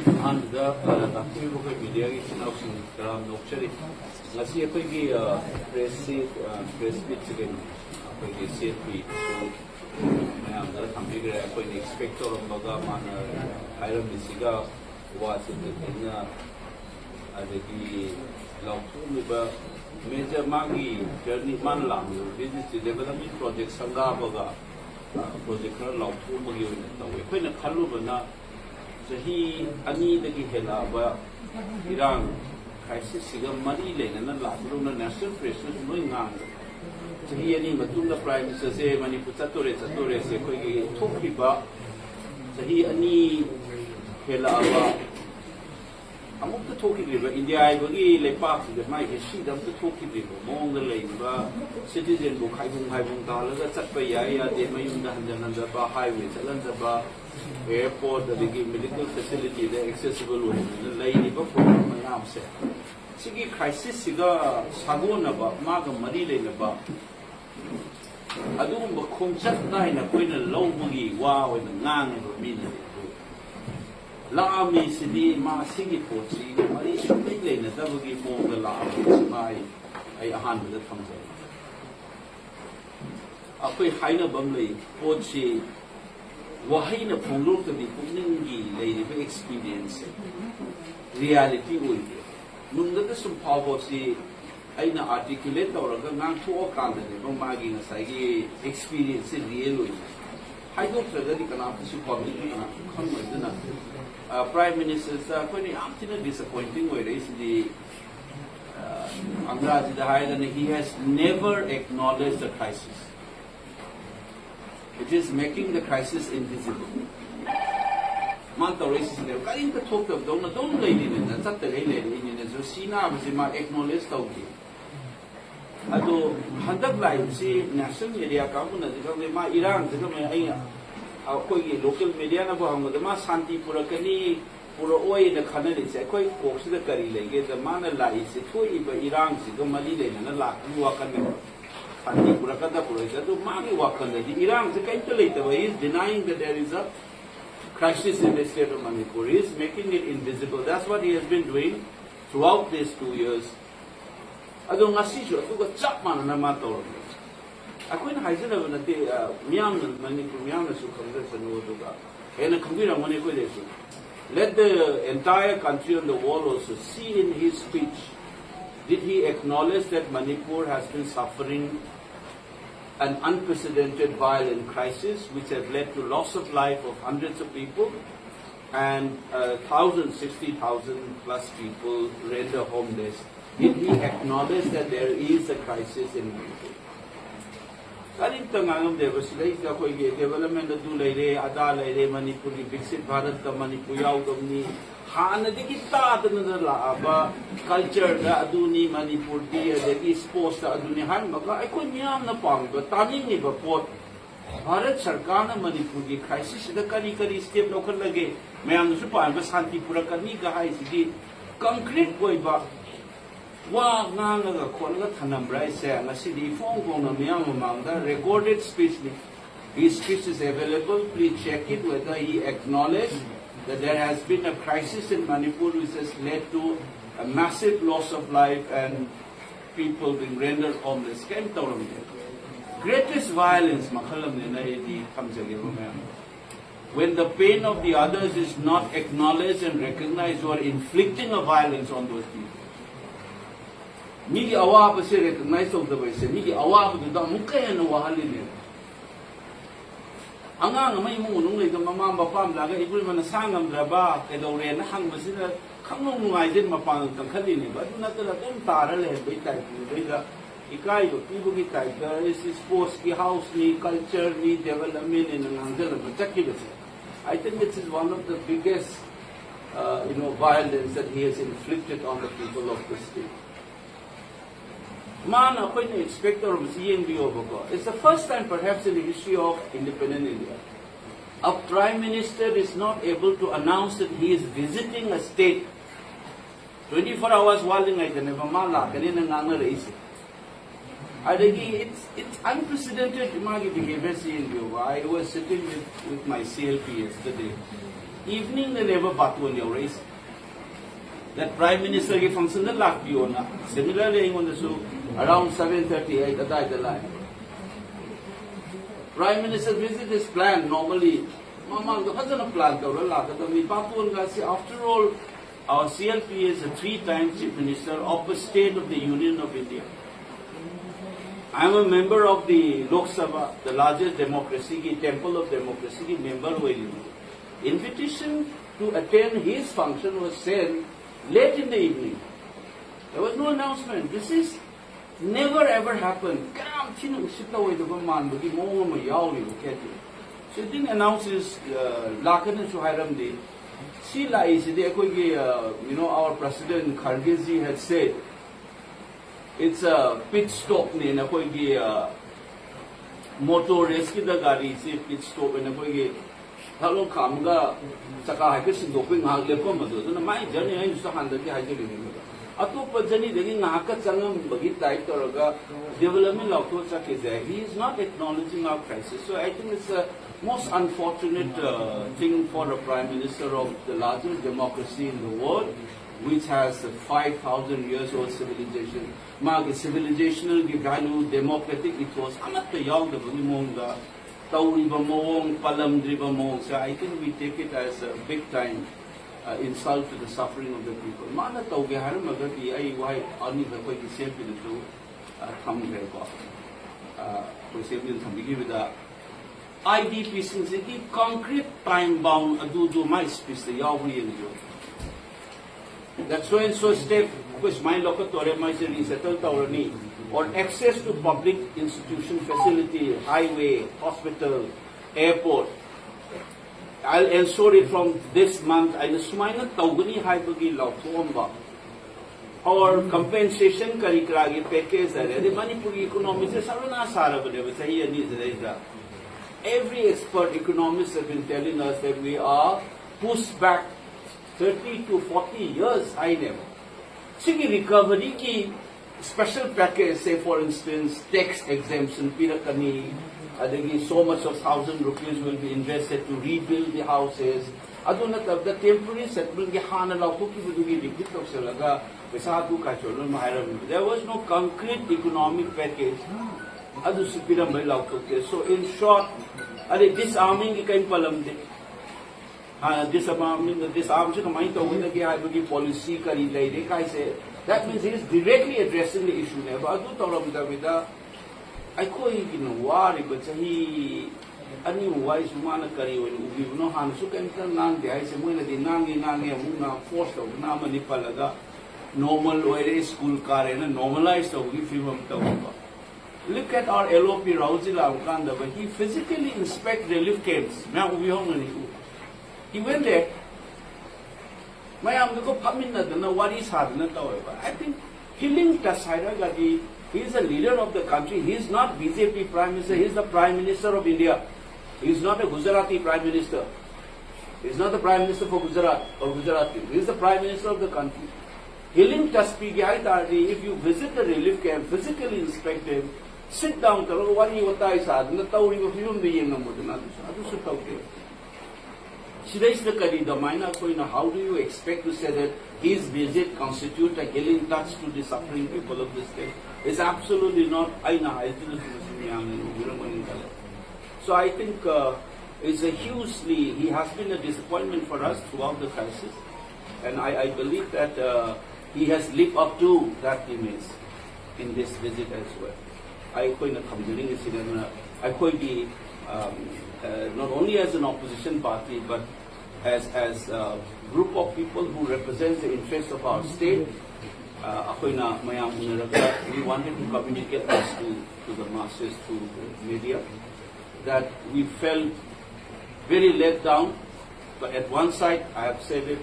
the media is now nurturing. Let's see if we press meets again. We see it. So, I am the computer. I expect all of Magaman, Iron Misiga was in the Lautuba major Magi journey Manlam, business development project Sangabaga, project Lautuba unit. When a Kalubana. He ani the Hela, Iran, crisis, Mari Lane, and the national pressure going on. So he any Matunda Prime Minister say, Manipur Satore, thmkhiba. So he ani Hela. Among the Toki River, India, I believe, like parts of the Mike, she does the Toki River, among the lake, citizen book, Haibung dollars, Satpaya, the Mayunda, and the highways, Alanzaba. Airport, the medical facility, the accessible way, the lady before my arm said. Sigi crisis, Siga, Sagonaba, Maga Marilaba. Adum, khongchat nine, a queen and low boogie, wow, and the nang of a minute. La me Sidi, Ma Sigi Pochi, Marisha Midlane, a double give more the la, my a 100 comes out. A quick Haina Bumley, Pochi. Why na punglo to be punging lady experience reality will be. Nung some power see I na articulate or a gang to all kind of magging a side experience in real way. I don't know that you can have to public Prime Minister's pretty often disappointing where is the Andrade the higher than he has never acknowledged the crisis. It is making the crisis invisible. Manta racism, there. Kain ka talk of don't lady in the Saturday lady in the Sina was in my acknowledged out. Ado Handak Live, see national media government, the Ma Iran, the local media about the Ma Santi Purakani, Puro the Canadians, a quite course the Kari Lake, the Mana lies, the Toy by Iran, the Malay, and the Lak, Wakan. The Iran, the calculator, is denying that there is a crisis in the state of Manipur. He is making it invisible. That's what he has been doing throughout these 2 years. I don't know what Chapman and Amato. I couldn't hide it over the Miam Manipur, Miam, and a computer manipulation. Let the entire country on the wall also see in his speech. Did he acknowledge that Manipur has been suffering an unprecedented violent crisis which has led to loss of life of hundreds of people and 60,000 plus people render homeless? Did he acknowledge that there is a crisis in Manipur? Karing tangangam devasile ka koi development du leire ada leire Manipur ki viksit Bharat ka Manipur yaw gamni hana dikita adana la aba culture da aduni Manipur di adagi sports da aduni han maka ai koi miyam na pang ba tani ni ba pot Bharat sarkar na Manipur ki crisis da kari step lokal lage mayam su pa ba shanti purakani ga hai sidi concrete koi ba wa nga ga khol ga thanam rai se nga sidi phone ko na miyam mang da recorded speech ni his speech is available. Please check it whether he acknowledged that there has been a crisis in Manipur which has led to a massive loss of life and people being rendered homeless. Greatest violence, when the pain of the others is not acknowledged and recognized, you are inflicting a violence on those people. Migi awab se recognize of the way se migi awab du da mukay na wahalin. Angang may mo nung ito mama bapam laga ibul man sangam draba kedore na hang basina kangong nungay din mapang tangkalin ba du na tala tem tara le bai tai bai da ikai do pibu ki tai da is sports ki house ni culture ni development in angel protective. I think this is one of the biggest violence that he has inflicted on the people of the state. Man, it's the first time perhaps in the history of independent India. A prime minister is not able to announce that he is visiting a state 24 hours while in it's unprecedented behavior. I was sitting with my CLP yesterday evening the never batun your race. That Prime Minister gave function the last piona. Similarly, on the around 7:38 at the line. Prime Minister's visit is planned normally. Mama, the husband plan after all, our CLP is a 3-time Chief Minister of the State of the Union of India. I am a member of the Lok Sabha, the largest democracy, temple of democracy, member of invitation to attend his function was sent late in the evening. There was no announcement. This is never ever happened. So he didn't announce his Lakan and Shuhairam Day. Our President Khargeji had said it's a pit stop in a motor race ki da gari se pit stop in a hello kamga saka hakesin doping hagle ko madu na mai jani ai su handa ki haje ni atopa jani degi ngaka changam bagi tai toraga development lauto chake jai. He is not acknowledging our crisis. So I think it's a most unfortunate thing for a Prime Minister of the largest democracy in the world, which has a 5,000 years old civilization. Mag civilizational value, democratic ethos. Amat the young the Bungimonga, Tauriba Mong, Palam Driba Mong. So I think we take it as a big time insult to the suffering of the people. Mana Taugaharam Magati, I why only the way he said to come here. For example, with the IDP since the concrete time bound do my space the Yahweh. That's so and so step which my local resettled our need or access to public institution facility, highway, hospital, airport. I'll ensure it from this month. I just mind Taugani Haibagi Law or compensation Karikragi package the Manipur economics is Sarana Sara, every expert economists have been telling us that we are pushed back 30 to 40 years high level. Sigi recovery ki special package, say for instance, tax exemption, Pirakani, so much of 1,000 rupees will be invested to rebuild the houses. Aduna the temporary settlement ki hana lauki budugi repeat of Salaga, Pesatu Kachol, there was no concrete economic package. So in short, disarming kind palam disarming policy that means he is directly addressing the issue. I call him worry, but he wise man carry when we know how to can I say when the Nangi forced of Namanipalaga normal school car and normalized of film. Look at our LOP Rauzila Ukanda, but he physically inspected relief camps. He went there. What is hard? I think Healing Tasaira Gadi, he is a leader of the country. He is not BJP Prime Minister, he is the Prime Minister of India. He is not a Gujarati Prime Minister. He is not the Prime Minister for Gujarat or Gujarati. He is the Prime Minister of the country. Healing Taspigi, if you visit the relief camp, physically inspect him, sit down, what you how do you expect to say that his visit constitutes a healing touch to the suffering people of this state? It's absolutely not. So I think it's a hugely, he has been a disappointment for us throughout the crisis, and I believe that he has lived up to that image in this visit as well. I not only as an opposition party, but as a group of people who represent the interests of our state. We wanted to communicate this to the masses through media, that we felt very let down. But at one side, I have said it,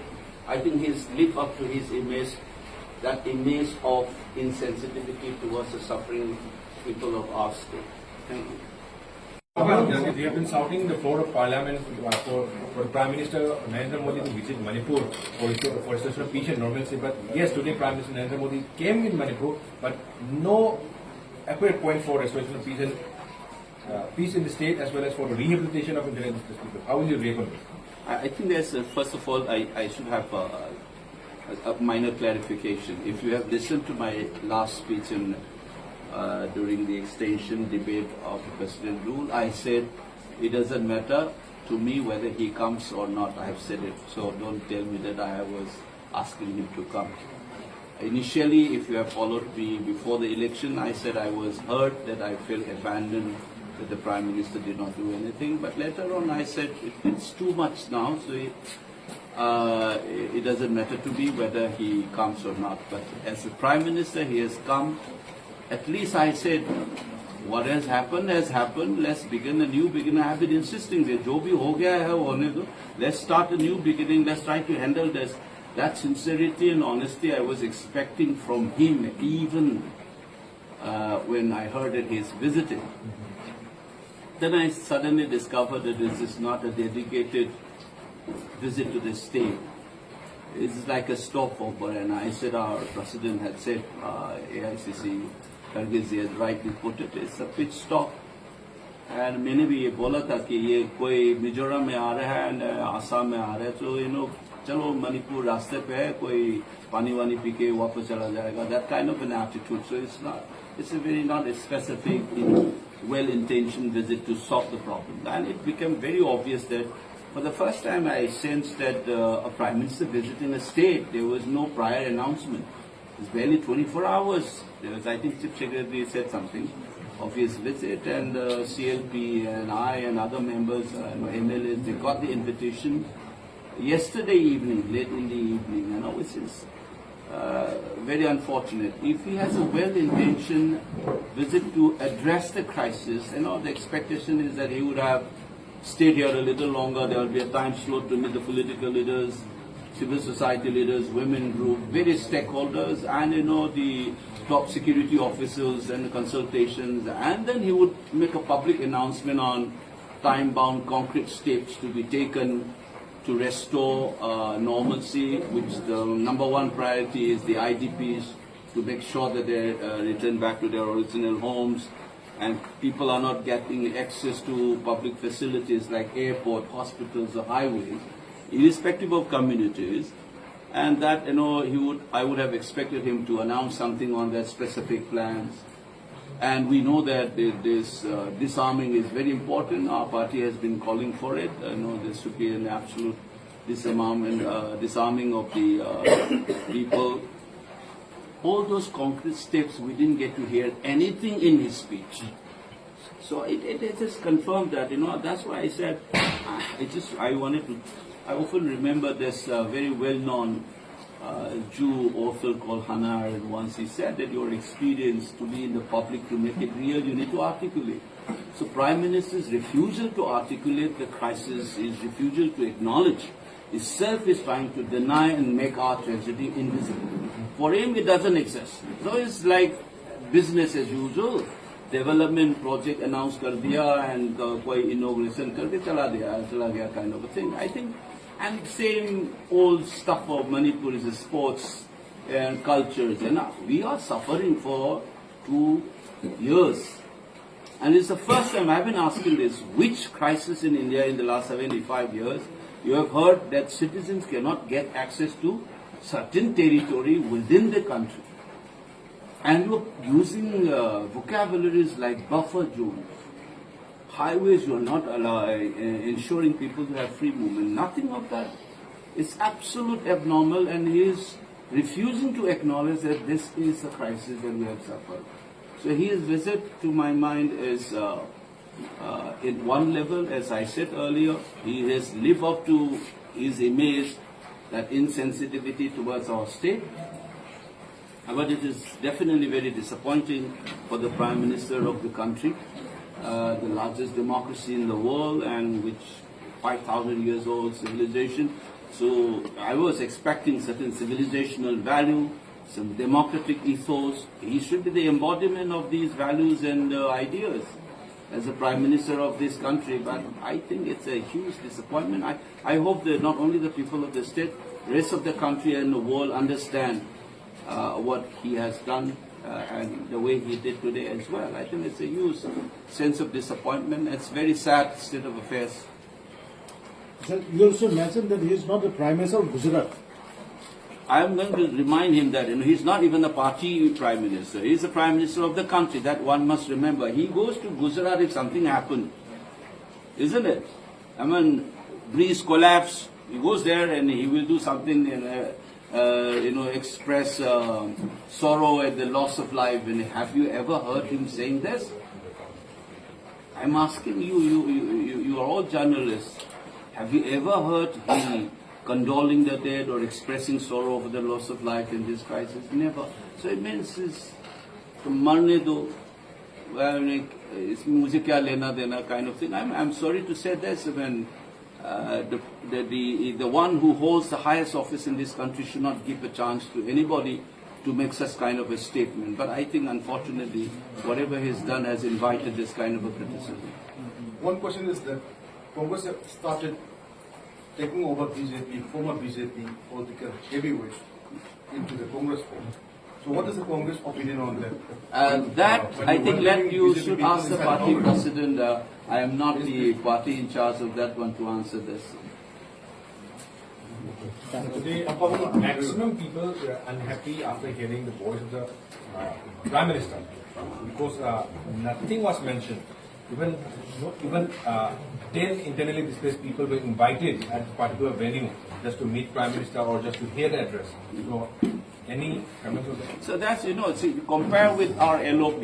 I think he's lived up to his image, that image of insensitivity towards the suffering people of our state. Thank you. They have been shouting the floor of Parliament for Prime Minister Narendra Modi to visit Manipur for a situation of peace and normalcy. But yes, today Prime Minister Narendra Modi came in Manipur, but no accurate point for restoration of peace and peace in the state as well as for the rehabilitation of indigenous people. How will you react on this? I think there's, first of all, I should have a minor clarification. If you have listened to my last speech during the extension debate of the President rule, I said it doesn't matter to me whether he comes or not. I have said it, so don't tell me that I was asking him to come. Initially, if you have followed me before the election, I said I was hurt, that I felt abandoned, that the Prime Minister did not do anything. But later on, I said it's too much now, so it doesn't matter to me whether he comes or not. But as the Prime Minister, he has come. At least I said, what has happened, let's begin a new beginning. I have been insisting that jo bhi ho gaya hai, wo hone do. Let's start a new beginning, let's try to handle this. That sincerity and honesty I was expecting from him, even when I heard that he's visiting. Then I suddenly discovered that this is not a dedicated visit to the state. It's like a stopover, and I said our President had said, AICC, Kargizji has rightly put it, it's a pit stop. And मैंने भी ये बोला था कि ये कोई मिजोरम में आ रहा है and आसाम में आ रहा है, तो चलो मणिपुर रास्ते पे है, कोई पानी वानी पी के वापस चला जाएगा. That kind of an attitude. So it's a very not a specific, well-intentioned visit to solve the problem. And it became very obvious that for the first time I sensed that a Prime Minister visiting a state, there was no prior announcement. It's barely 24 hours. There was, I think, Chief Secretary said something of his visit, and CLP and I and other members, MLAs, they got the invitation yesterday evening, late in the evening, which is very unfortunate. If he has a well-intentioned visit to address the crisis, the expectation is that he would have stayed here a little longer. There will be a time slot to meet the political leaders, civil society leaders, women group, various stakeholders, and the top security officials and the consultations, and then he would make a public announcement on time-bound concrete steps to be taken to restore normalcy, which the number one priority is the IDPs, to make sure that they return back to their original homes, and people are not getting access to public facilities like airport, hospitals, or highways, irrespective of communities. And that, I would have expected him to announce something on that specific plans. And we know that this disarming is very important. Our party has been calling for it. There should be an absolute disarming of the people. All those concrete steps, we didn't get to hear anything in his speech. So it just confirmed that, that's why I said, I often remember this very well-known Jew author called Hannah Arendt. Once he said that your experience to be in the public, to make it real, you need to articulate. So Prime Minister's refusal to articulate the crisis, his refusal to acknowledge, itself is trying to deny and make our tragedy invisible. For him, it doesn't exist. So it's like business as usual. Development project announced kar diya and koi inauguration karke chala gaya kind of a thing. I think, and same old stuff of Manipur is sports and cultures. We are suffering for 2 years. And it's the first time I've been asking this, which crisis in India in the last 75 years, you have heard that citizens cannot get access to certain territory within the country. And you're using vocabularies like buffer zones. Highways, you're not ensuring people to have free movement. Nothing of that. It's absolute abnormal, and he is refusing to acknowledge that this is a crisis that we have suffered. So his visit, to my mind, is in one level, as I said earlier, he has lived up to his image, that insensitivity towards our state. But it is definitely very disappointing for the Prime Minister of the country, the largest democracy in the world, and which 5,000 years old civilization. So I was expecting certain civilizational value, some democratic ethos. He should be the embodiment of these values and ideas as the Prime Minister of this country. But I think it's a huge disappointment. I hope that not only the people of the state, the rest of the country and the world understand what he has done and the way he did today as well. I think it's a huge sense of disappointment. It's very sad state of affairs. Sir, you also mentioned that he is not the Prime Minister of Gujarat. I am going to remind him that he's not even a party prime minister. He's the prime minister of the country. That one must remember. He goes to Gujarat if something happened, isn't it? I mean, Greece collapse. He goes there and he will do something, express sorrow at the loss of life. And have you ever heard him saying this? I'm asking you. You are all journalists. Have you ever heard him condoling the dead or expressing sorrow over the loss of life in this crisis? Never. So it means it's marne do, mujhe kya lena dena kind of thing. I'm sorry to say this, when the one who holds the highest office in this country should not give a chance to anybody to make such kind of a statement. But I think, unfortunately, whatever he's done has invited this kind of a criticism. One question is that Congress have started taking over BJP, former BJP political heavyweights into the Congress fold. So what is the Congress opinion on that? That, I think, you should ask the party president. I am not the party in charge of that one to answer this. The maximum people were unhappy after hearing the voice of the Prime Minister, because nothing was mentioned. Even 10 internally displaced people were invited at a particular venue just to meet Prime Minister or just to hear the address. So, any comments on that? So that's, see, compare with our LOP.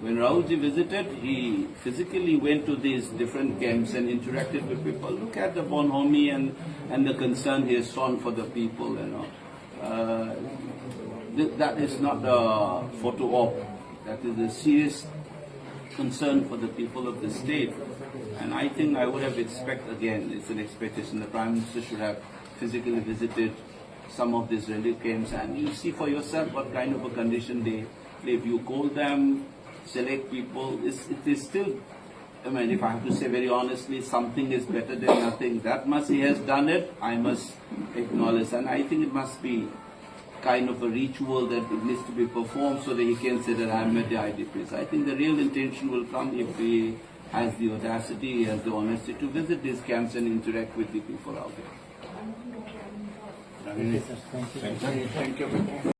When Rahulji visited, he physically went to these different camps and interacted with people. Look at the bonhomie and the concern he has shown for the people, That is not a photo op. That is a serious concern for the people of the state. And I think I would have it's an expectation, the Prime Minister should have physically visited some of these relief camps, and you see for yourself what kind of a condition they live. You call them, select people, it is still, if I have to say very honestly, something is better than nothing. That much he has done it, I must acknowledge. And I think it must be kind of a ritual that it needs to be performed so that he can say that I met the IDPs. I think the real intention will come if he has the audacity, has the honesty to visit these camps and interact with the people out there. Thank you. Thank you.